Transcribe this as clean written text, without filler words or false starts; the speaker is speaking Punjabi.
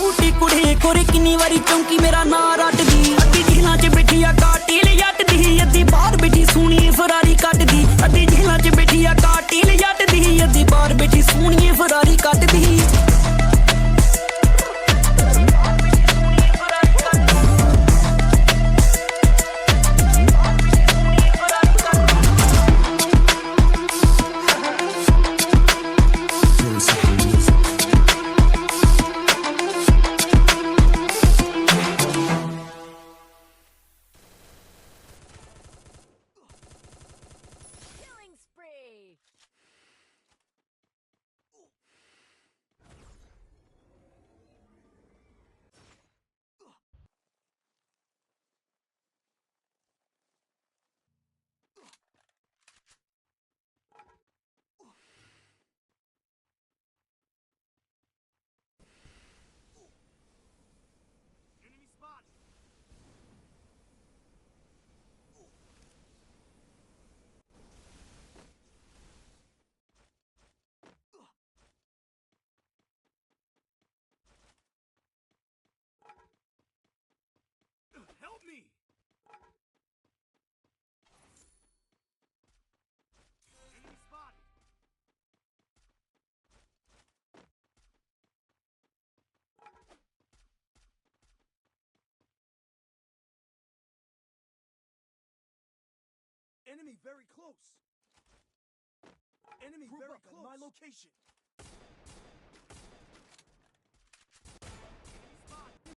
ਛੋਟੀ ਕੁੜੀ ਕੋਰੇ ਕਿੰਨੀ ਵਾਰੀ ਚੌਂਕੀ ਮੇਰਾ ਨਾਂ ਰੱਟਦੀ ਅੱਧੀ ਜੇਲਾਂ 'ਚ ਬੈਠੀ ਆ ਕਾਟਿਲ ਜੱਟ ਦੀ ਅੱਧੀ ਬਾਹਰ ਬੈਠੀ ਸੋਹਣੀ ਫਰਾਰੀ ਕੱਟਦੀ ਅੱਧੀ ਜੇਲਾਂ 'ਚ ਬੈਠੀ ਆ ਕਾਟਿਲ ਜੱਟ ਦੀ ਅੱਧੀ ਬਾਹਰ ਬੈਠੀ ਸੋਹਣੀ ਫਰਾਰੀ ਕੱਟਦੀ Help me! Enemy spotted! Enemy very close! Enemy very close! My location!